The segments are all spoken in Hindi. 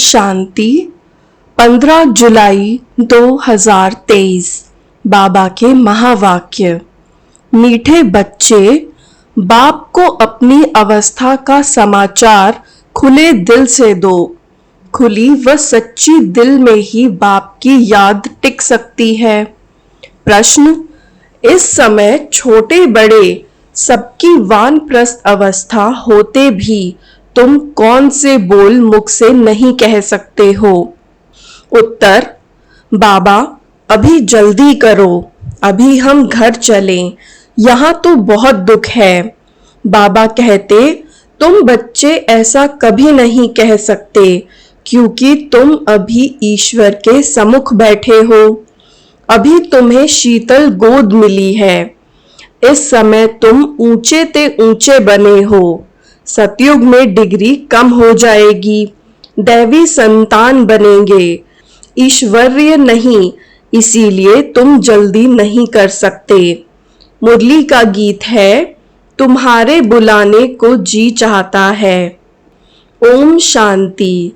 शांति। 15 जुलाई 2023। बाबा के महावाक्य। मीठे बच्चे, बाप को अपनी अवस्था का समाचार खुले दिल से दो। खुली व सच्ची दिल में ही बाप की याद टिक सकती है। प्रश्न: इस समय छोटे बड़े सबकी वानप्रस्थ अवस्था होते भी तुम कौन से बोल मुख से नहीं कह सकते हो? उत्तर: बाबा, अभी जल्दी करो, अभी हम घर चलें, यहाँ तो बहुत दुख है। बाबा कहते, तुम बच्चे ऐसा कभी नहीं कह सकते, क्योंकि तुम अभी ईश्वर के सम्मुख बैठे हो। अभी तुम्हें शीतल गोद मिली है। इस समय तुम ऊंचे ते ऊंचे बने हो। सतयुग में डिग्री कम हो जाएगी, दैवी संतान बनेंगे। ईश्वरीय नहीं, इसीलिए तुम जल्दी नहीं कर सकते। मुरली का गीत है, तुम्हारे बुलाने को जी चाहता है। ओम शांति।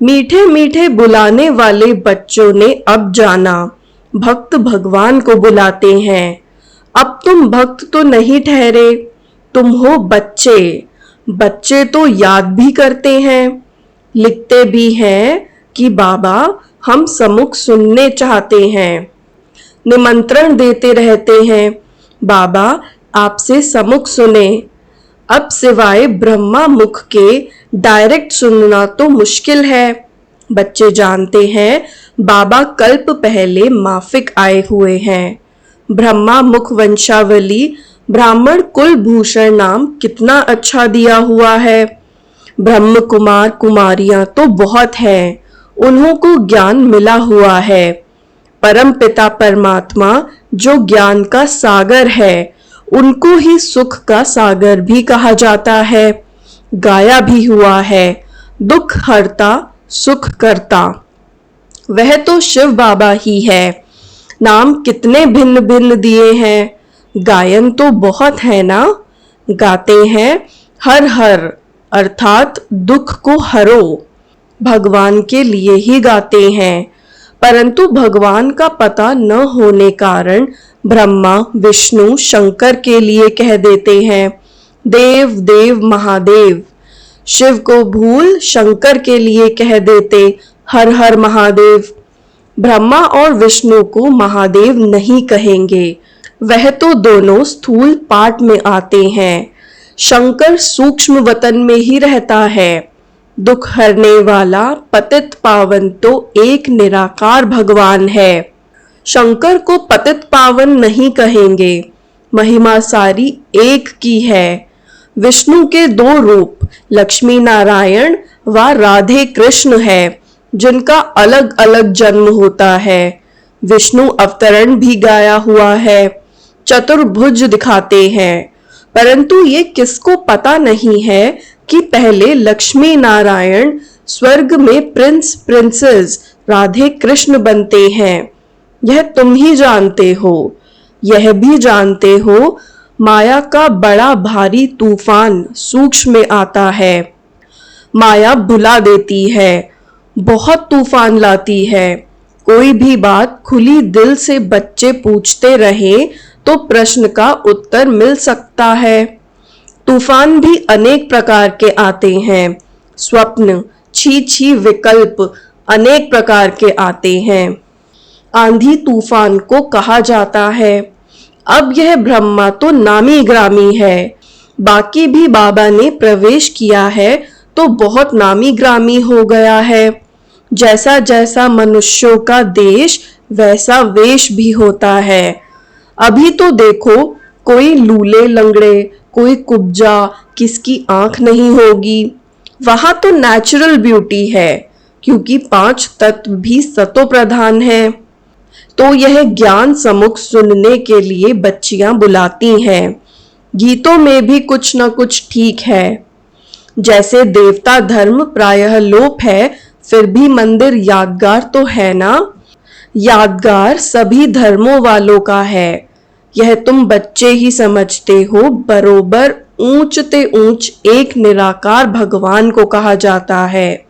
मीठे मीठे बुलाने वाले बच्चों ने अब जाना, भक्त भगवान को बुलाते हैं। अब तुम भक्त तो नहीं ठहरे, तुम हो बच्चे। बच्चे तो याद भी करते हैं, लिखते भी हैं कि बाबा हम सम्मुख सुनने चाहते हैं। निमंत्रण देते रहते हैं, बाबा आपसे सम्मुख सुने। अब सिवाय ब्रह्मा मुख के डायरेक्ट सुनना तो मुश्किल है। बच्चे जानते हैं बाबा कल्प पहले माफिक आए हुए हैं। ब्रह्मा मुख वंशावली ब्राह्मण कुलभूषण नाम कितना अच्छा दिया हुआ है। ब्रह्म कुमार कुमारियां तो बहुत हैं, उन्हों को ज्ञान मिला हुआ है। परम पिता परमात्मा जो ज्ञान का सागर है, उनको ही सुख का सागर भी कहा जाता है। गाया भी हुआ है, दुख हरता सुख करता। वह तो शिव बाबा ही है। नाम कितने भिन्न भिन्न दिए हैं, गायन तो बहुत है ना। गाते हैं हर हर अर्थात दुख को हरो। भगवान के लिए ही गाते हैं, परंतु भगवान का पता न होने कारण ब्रह्मा विष्णु शंकर के लिए कह देते हैं देव देव महादेव। शिव को भूल शंकर के लिए कह देते हर हर महादेव। ब्रह्मा और विष्णु को महादेव नहीं कहेंगे, वह तो दोनों स्थूल पाठ में आते हैं। शंकर सूक्ष्म वतन में ही रहता है। दुख हरने वाला पतित पावन तो एक निराकार भगवान है। शंकर को पतित पावन नहीं कहेंगे, महिमा सारी एक की है। विष्णु के दो रूप लक्ष्मी नारायण व राधे कृष्ण है, जिनका अलग अलग जन्म होता है। विष्णु अवतरण भी गाया हुआ है, चतुर्भुज दिखाते हैं, परंतु ये किसको पता नहीं है कि पहले लक्ष्मी नारायण स्वर्ग में प्रिंस प्रिंसेस राधे कृष्ण बनते हैं। यह तुम ही जानते हो। यह भी जानते हो माया का बड़ा भारी तूफान सूक्ष्म में आता है। माया भुला देती है, बहुत तूफान लाती है। कोई भी बात खुली दिल से बच्चे पूछते रहे तो प्रश्न का उत्तर मिल सकता है। तूफान भी अनेक प्रकार के आते हैं। स्वप्न, छी छी विकल्प अनेक प्रकार के आते हैं। आंधी तूफान को कहा जाता है। अब यह ब्रह्मा तो नामी ग्रामी है, बाकी भी बाबा ने प्रवेश किया है तो बहुत नामी ग्रामी हो गया है। जैसा जैसा मनुष्यों का देश वैसा वेश भी होता है। अभी तो देखो, कोई लूले लंगड़े, कोई कुब्जा, किसकी आंख नहीं होगी। वहां तो नेचुरल ब्यूटी है, क्योंकि 5 तत्व भी सतो प्रधान है। तो यह ज्ञान सम्मुख सुनने के लिए बच्चियां बुलाती हैं। गीतों में भी कुछ न कुछ ठीक है। जैसे देवता धर्म प्रायः लोप है, फिर भी मंदिर यादगार तो है ना। यादगार सभी धर्मों वालों का है, यह तुम बच्चे ही समझते हो। बरोबर ऊंच ते ऊंच एक निराकार भगवान को कहा जाता है।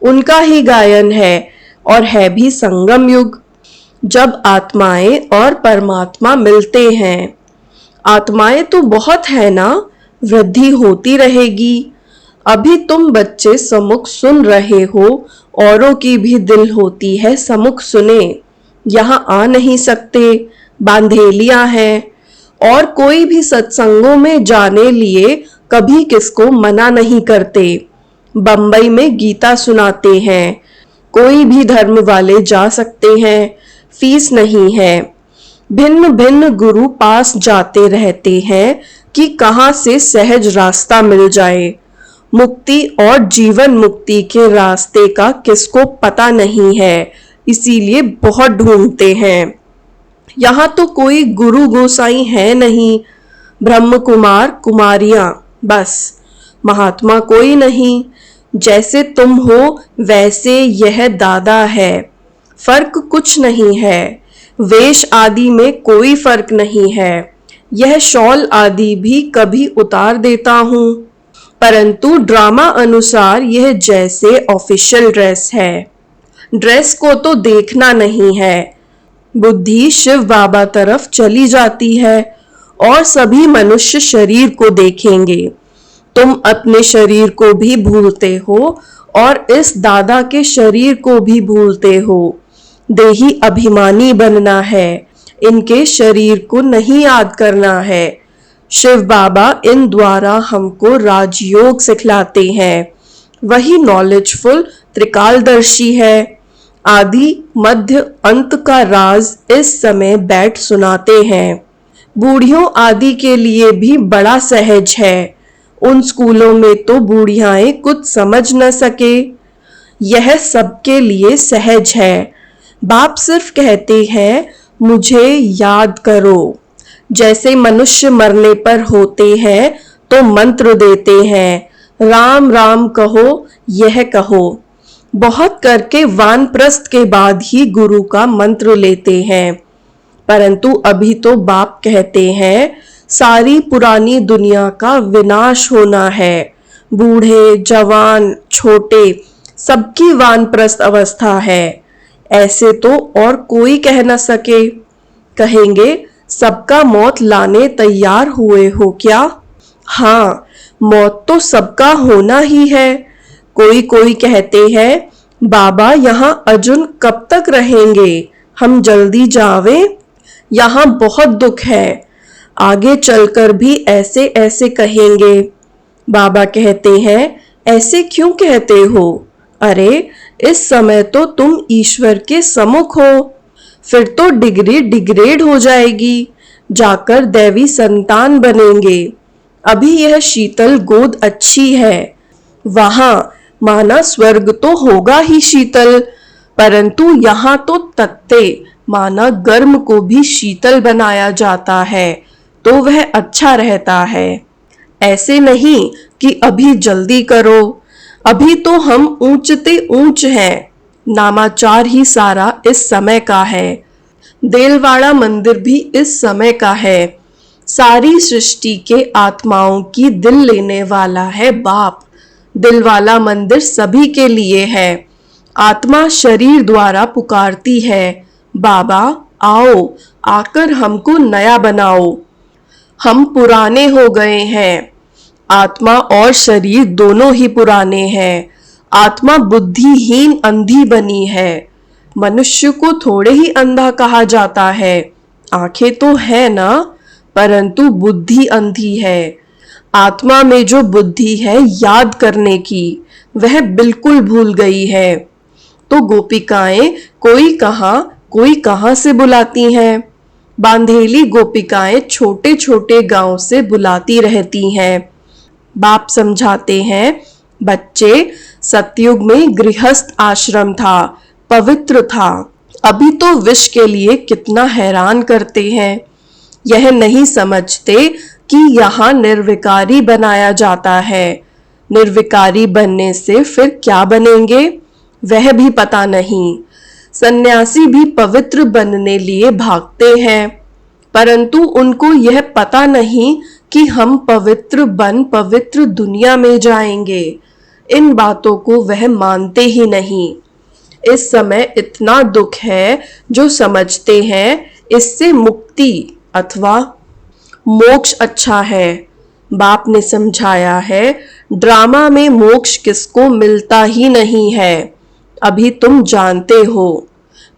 उनका ही गायन है और है भी संगम युग, जब आत्माएं और परमात्मा मिलते हैं। आत्माएं तो बहुत है ना, वृद्धि होती रहेगी। अभी तुम बच्चे सम्मुख सुन रहे हो, औरों की भी दिल होती है सम्मुख सुने। यहाँ आ नहीं सकते, बांधेलियां हैं, और कोई भी सत्संगों में जाने लिए कभी किसको मना नहीं करते। बंबई में गीता सुनाते हैं, कोई भी धर्म वाले जा सकते हैं, फीस नहीं है। भिन्न भिन्न गुरु पास जाते रहते हैं कि कहाँ से सहज रास्ता मिल जाए। मुक्ति और जीवन मुक्ति के रास्ते का किसको पता नहीं है, इसीलिए बहुत ढूंढते हैं। यहाँ तो कोई गुरु गोसाई है नहीं, ब्रह्म कुमार कुमारियां बस, महात्मा कोई नहीं। जैसे तुम हो वैसे यह दादा है, फर्क कुछ नहीं है। वेश आदि में कोई फर्क नहीं है, यह शॉल आदि भी कभी उतार देता हूँ, परंतु ड्रामा अनुसार यह जैसे ऑफिशियल ड्रेस है। ड्रेस को तो देखना नहीं है, बुद्धि शिव बाबा तरफ चली जाती है और सभी मनुष्य शरीर को देखेंगे। तुम अपने शरीर को भी भूलते हो और इस दादा के शरीर को भी भूलते हो। देही अभिमानी बनना है, इनके शरीर को नहीं याद करना है। शिव बाबा इन द्वारा हमको राजयोग सिखलाते हैं, वही नॉलेजफुल त्रिकालदर्शी है। आदि मध्य अंत का राज इस समय बैठ सुनाते हैं। बूढ़ियों आदि के लिए भी बड़ा सहज है, उन स्कूलों में तो बूढ़ियाएं कुछ समझ न सके, यह सबके लिए सहज है। बाप सिर्फ कहते हैं मुझे याद करो। जैसे मनुष्य मरने पर होते हैं तो मंत्र देते हैं, राम राम कहो, यह कहो। बहुत करके वानप्रस्थ के बाद ही गुरु का मंत्र लेते हैं, परंतु अभी तो बाप कहते हैं सारी पुरानी दुनिया का विनाश होना है। बूढ़े जवान छोटे सबकी वानप्रस्थ अवस्था है, ऐसे तो और कोई कह न सके। कहेंगे सबका मौत लाने तैयार हुए हो क्या? हाँ, मौत तो सबका होना ही है। कोई कोई कहते हैं बाबा यहाँ अर्जुन कब तक रहेंगे, हम जल्दी जावें, यहाँ बहुत दुख है। आगे चलकर भी ऐसे ऐसे कहेंगे। बाबा कहते हैं ऐसे क्यों कहते हो? अरे इस समय तो तुम ईश्वर के सम्मुख हो, फिर तो डिग्री डिग्रेड हो जाएगी, जाकर दैवी संतान बनेंगे। अभी यह शीतल गोद अच्छी है, वहां माना स्वर्ग तो होगा ही शीतल, परंतु यहाँ तो तत्ते माना गर्म को भी शीतल बनाया जाता है, तो वह अच्छा रहता है। ऐसे नहीं कि अभी जल्दी करो, अभी तो हम ऊंचते ऊंच हैं। नामाचार ही सारा इस समय का है, देलवाड़ा मंदिर भी इस समय का है। सारी सृष्टि के आत्माओं की दिल लेने वाला है बाप। दिल वाला मंदिर सभी के लिए है। आत्मा शरीर द्वारा पुकारती है, बाबा आओ, आकर हमको नया बनाओ। हम पुराने हो गए हैं, आत्मा और शरीर दोनों ही पुराने हैं। आत्मा बुद्धिहीन अंधी बनी है। मनुष्य को थोड़े ही अंधा कहा जाता है, आंखें तो है ना, परंतु बुद्धि अंधी है। आत्मा में जो बुद्धि है याद करने की, वह बिल्कुल भूल गई है। तो गोपिकाएं कोई कहां से बुलाती हैं। बांधेली गोपिकाएं छोटे छोटे गांव से बुलाती रहती हैं। बाप समझाते हैं, बच्चे सतयुग में गृहस्थ आश्रम था, पवित्र था। अभी तो विष के लिए कितना हैरान करते हैं। यह नहीं समझते कि यहाँ निर्विकारी बनाया जाता है। निर्विकारी बनने से फिर क्या बनेंगे, वह भी पता नहीं। सन्यासी भी पवित्र बनने लिए भागते हैं, परंतु उनको यह पता नहीं कि हम पवित्र बन पवित्र दुनिया में जाएंगे। इन बातों को वह मानते ही नहीं। इस समय इतना दुख है, जो समझते हैं इससे मुक्ति अथवा मोक्ष अच्छा है। बाप ने समझाया है, ड्रामा में मोक्ष किसको मिलता ही नहीं है, अभी तुम जानते हो।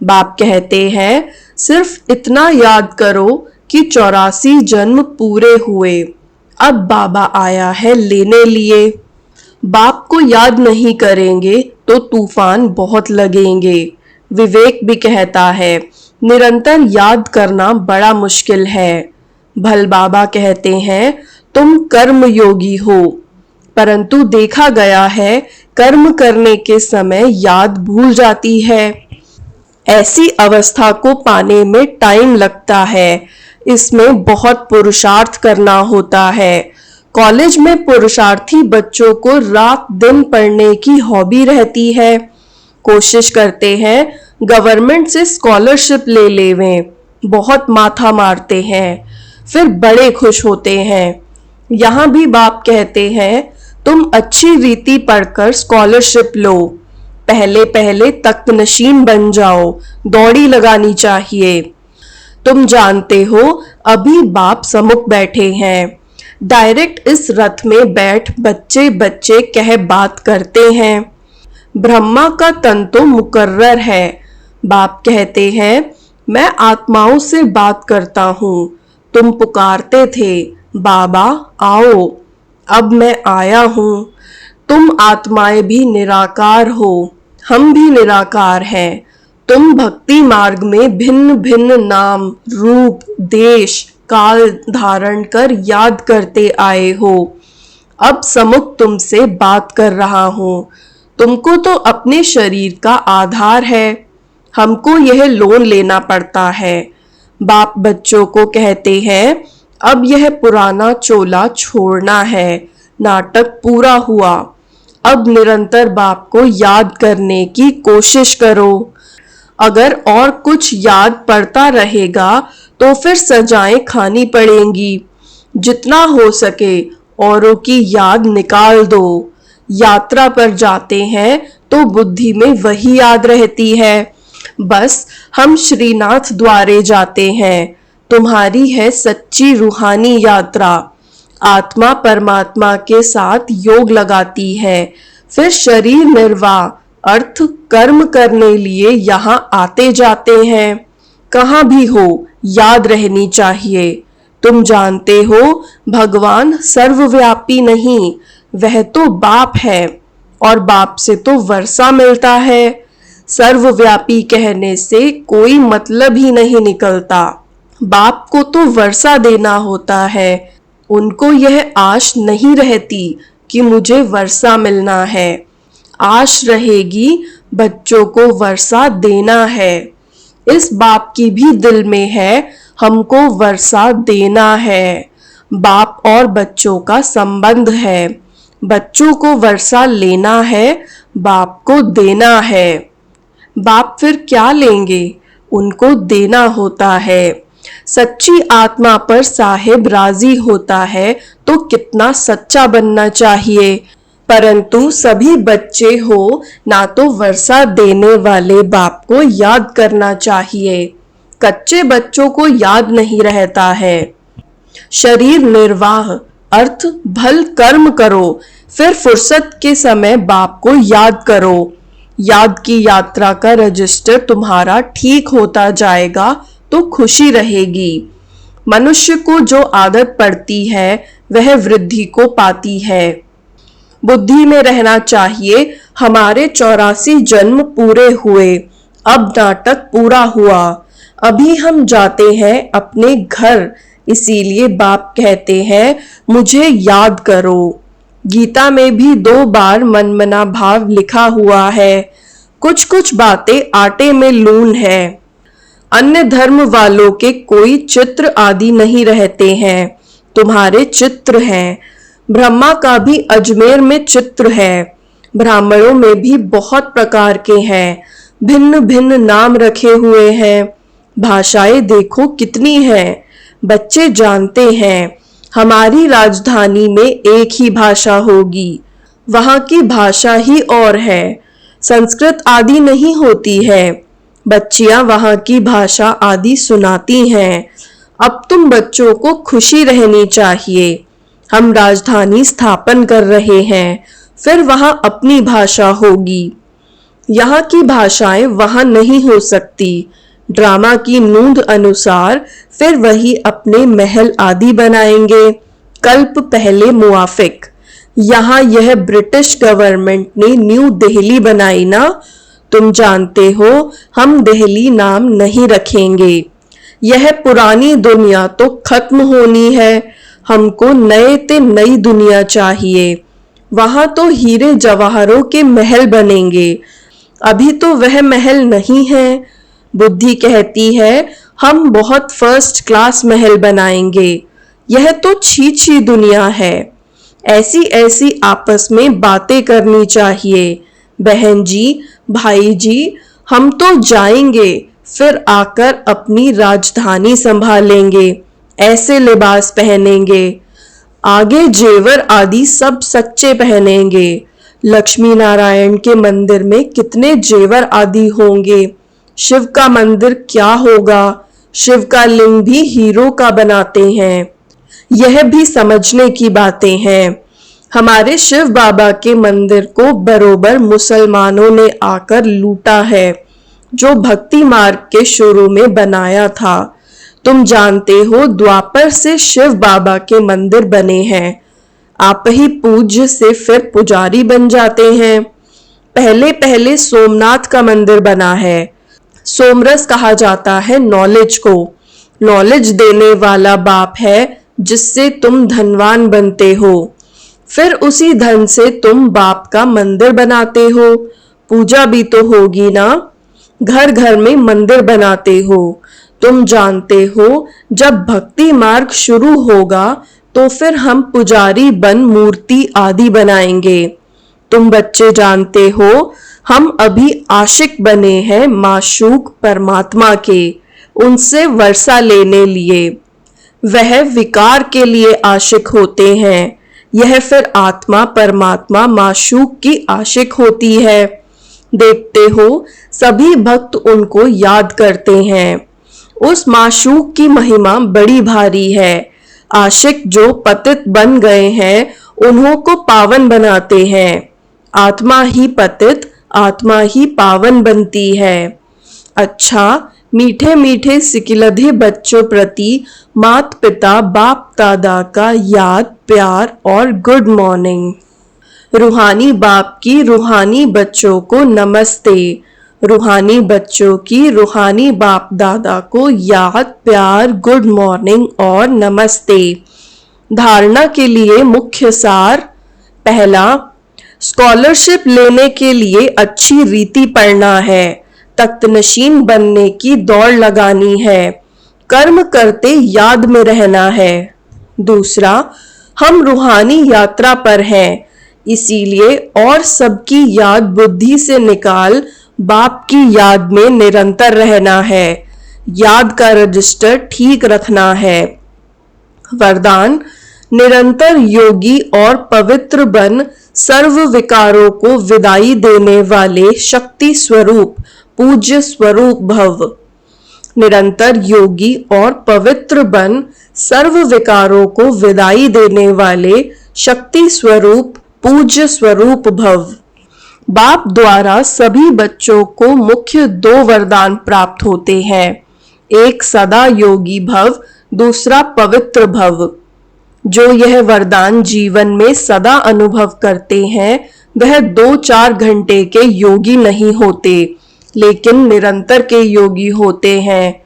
बाप कहते हैं, सिर्फ इतना याद करो कि 84 जन्म पूरे हुए, अब बाबा आया है लेने लिए। बाप को याद नहीं करेंगे तो तूफान बहुत लगेंगे। विवेक भी कहता है, निरंतर याद करना बड़ा मुश्किल है। भल बाबा कहते हैं, तुम कर्म योगी हो, परंतु देखा गया है कर्म करने के समय याद भूल जाती है। ऐसी अवस्था को पाने में टाइम लगता है, इसमें बहुत पुरुषार्थ करना होता है। कॉलेज में पुरुषार्थी बच्चों को रात दिन पढ़ने की हॉबी रहती है, कोशिश करते हैं गवर्नमेंट से स्कॉलरशिप ले लेवें, बहुत माथा मारते हैं, फिर बड़े खुश होते हैं। यहाँ भी बाप कहते हैं, तुम अच्छी रीति पढ़कर स्कॉलरशिप लो, पहले पहले तख्त नशीन बन जाओ, दौड़ी लगानी चाहिए। तुम जानते हो अभी बाप सम्मुख बैठे हैं, डायरेक्ट इस रथ में बैठ बच्चे बच्चे कह बात करते हैं। ब्रह्मा का तन तो मुकर्रर है। बाप कहते हैं, मैं आत्माओं से बात करता हूँ, तुम पुकारते थे बाबा आओ, अब मैं आया हूँ। तुम आत्माएं भी निराकार हो, हम भी निराकार हैं। तुम भक्ति मार्ग में भिन्न भिन्न नाम रूप देश काल धारण कर याद करते आए हो। अब सम्मुख तुमसे बात कर रहा हूँ। तुमको तो अपने शरीर का आधार है, हमको यह लोन लेना पड़ता है। बाप बच्चों को कहते हैं, अब यह पुराना चोला छोड़ना है, नाटक पूरा हुआ। अब निरंतर बाप को याद करने की कोशिश करो। अगर और कुछ याद पड़ता रहेगा तो फिर सजाएं खानी पड़ेंगी। जितना हो सके औरों की याद निकाल दो। यात्रा पर जाते हैं तो बुद्धि में वही याद रहती है, बस हम श्रीनाथ द्वारे जाते हैं। तुम्हारी है सच्ची रूहानी यात्रा। आत्मा परमात्मा के साथ योग लगाती है, फिर शरीर निर्वाह अर्थ कर्म करने लिए यहाँ आते जाते हैं। कहाँ भी हो याद रहनी चाहिए। तुम जानते हो भगवान सर्वव्यापी नहीं, वह तो बाप है, और बाप से तो वर्षा मिलता है। सर्वव्यापी कहने से कोई मतलब ही नहीं निकलता। बाप को तो वर्षा देना होता है, उनको यह आश नहीं रहती कि मुझे वर्षा मिलना है। आश रहेगी बच्चों को वर्षा देना है। इस बाप की भी दिल में है, हमको वर्षा देना है। बाप और बच्चों का संबंध है, बच्चों को वर्षा लेना है, बाप को देना है। बाप फिर क्या लेंगे, उनको देना होता है। सच्ची आत्मा पर साहेब राजी होता है तो कितना सच्चा बनना चाहिए। परंतु सभी बच्चे हो ना तो वर्षा देने वाले बाप को याद करना चाहिए। कच्चे बच्चों को याद नहीं रहता है। शरीर निर्वाह अर्थ भल कर्म करो, फिर फुर्सत के समय बाप को याद करो। याद की यात्रा का रजिस्टर तुम्हारा ठीक होता जाएगा तो खुशी रहेगी। मनुष्य को जो आदत पड़ती है वह वृद्धि को पाती है। बुद्धि में रहना चाहिए, हमारे 84 जन्म पूरे हुए, अब नाटक पूरा हुआ। अभी हम जाते हैं अपने घर, इसीलिए बाप कहते हैं मुझे याद करो। गीता में भी 2 बार मनमना भाव लिखा हुआ है। कुछ कुछ बातें आटे में लून है। अन्य धर्म वालों के कोई चित्र आदि नहीं रहते हैं, तुम्हारे चित्र हैं। ब्रह्मा का भी अजमेर में चित्र है। ब्राह्मणों में भी बहुत प्रकार के हैं, भिन्न भिन्न नाम रखे हुए हैं। भाषाएं देखो कितनी हैं, बच्चे जानते हैं हमारी राजधानी में एक ही भाषा होगी। वहाँ की भाषा ही और है, संस्कृत आदि नहीं होती है। बच्चियां वहाँ की भाषा आदि सुनाती हैं। अब तुम बच्चों को खुशी रहनी चाहिए। हम राजधानी स्थापन कर रहे हैं, फिर वहाँ अपनी भाषा होगी। यहाँ की भाषाएं वहाँ नहीं हो सकती। ड्रामा की नूंद अनुसार फिर वही अपने महल आदि बनाएंगे, कल्प पहले मुआफिक। यहाँ यह ब्रिटिश गवर्नमेंट ने न्यू दिल्ली बनाई ना, तुम जानते हो हम दिल्ली नाम नहीं रखेंगे। यह पुरानी दुनिया तो खत्म होनी है, हमको नए ते नई दुनिया चाहिए। वहां तो हीरे जवाहरों के महल बनेंगे, अभी तो वह महल नहीं है। बुद्धि कहती है हम बहुत फर्स्ट क्लास महल बनाएंगे, यह तो छी छी दुनिया है। ऐसी ऐसी आपस में बातें करनी चाहिए। बहन जी, भाई जी, हम तो जाएंगे, फिर आकर अपनी राजधानी संभालेंगे, ऐसे लिबास पहनेंगे, आगे जेवर आदि सब सच्चे पहनेंगे। लक्ष्मी नारायण के मंदिर में कितने जेवर आदि होंगे, शिव का मंदिर क्या होगा, शिव का लिंग भी हीरो का बनाते हैं। यह भी समझने की बातें हैं। हमारे शिव बाबा के मंदिर को बरोबर मुसलमानों ने आकर लूटा है, जो भक्ति मार्ग के शुरू में बनाया था। तुम जानते हो द्वापर से शिव बाबा के मंदिर बने हैं, आप ही पूज्य से फिर पुजारी बन जाते हैं। पहले पहले सोमनाथ का मंदिर बना है। सोमरस कहा जाता है नॉलेज को। नॉलेज देने वाला बाप है जिससे तुम धनवान बनते हो, फिर उसी धन से तुम बाप का मंदिर बनाते हो। पूजा भी तो होगी ना, घर घर में मंदिर बनाते हो। तुम जानते हो जब भक्ति मार्ग शुरू होगा तो फिर हम पुजारी बन मूर्ति आदि बनाएंगे। तुम बच्चे जानते हो हम अभी आशिक बने हैं माशूक परमात्मा के, उनसे वर्षा लेने लिए। वह विकार के लिए आशिक होते हैं, यह फिर आत्मा परमात्मा माशूक की आशिक होती है। देखते हो सभी भक्त उनको याद करते हैं। उस माशूक की महिमा बड़ी भारी है। आशिक जो पतित बन गए हैं उन्हों को पावन बनाते हैं। आत्मा ही पतित, आत्मा ही पावन बनती है। अच्छा, मीठे मीठे सिकिलधे बच्चों प्रति मात पिता बाप दादा का याद प्यार और गुड मॉर्निंग। रूहानी बाप की रूहानी बच्चों को नमस्ते। रूहानी बच्चों की रूहानी बाप दादा को याद प्यार गुड मॉर्निंग और नमस्ते। धारणा के लिए मुख्य सार। पहला, स्कॉलरशिप लेने के लिए अच्छी रीति पढ़ना है, तख्तनशीन बनने की दौड़ लगानी है, कर्म करते याद में रहना है। दूसरा, हम रूहानी यात्रा पर हैं, इसीलिए और सबकी याद बुद्धि से निकाल बाप की याद में निरंतर रहना है, याद का रजिस्टर ठीक रखना है। वरदान, निरंतर योगी और पवित्र बन सर्व विकारों को विदाई देने वाले शक्ति स्वरूप पूज्य स्वरूप भव। निरंतर योगी और पवित्र बन सर्व विकारों को विदाई देने वाले शक्ति स्वरूप पूज्य स्वरूप भव। बाप द्वारा सभी बच्चों को मुख्य 2 वरदान प्राप्त होते हैं, एक सदा योगी भव, दूसरा पवित्र भव। जो यह वरदान जीवन में सदा अनुभव करते हैं वह 2-4 घंटे के योगी नहीं होते, लेकिन निरंतर के योगी होते हैं।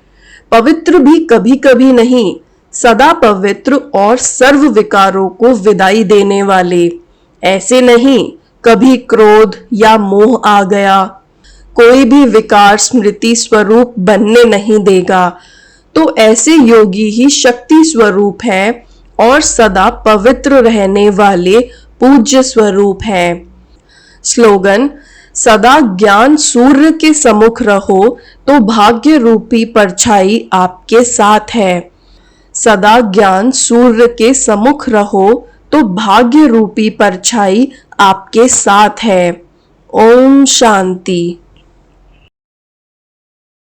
पवित्र भी कभी कभी नहीं, सदा पवित्र और सर्व विकारों को विदाई देने वाले। ऐसे नहीं कभी क्रोध या मोह आ गया, कोई भी विकार स्मृति स्वरूप बनने नहीं देगा, तो ऐसे योगी ही शक्ति स्वरूप है और सदा पवित्र रहने वाले पूज्य स्वरूप है। स्लोगन, सदा ज्ञान सूर्य के सम्मुख रहो तो भाग्य रूपी परछाई आपके साथ है। सदा ज्ञान सूर्य के सम्मुख रहो तो भाग्य रूपी परछाई आपके साथ है। ओम शांति।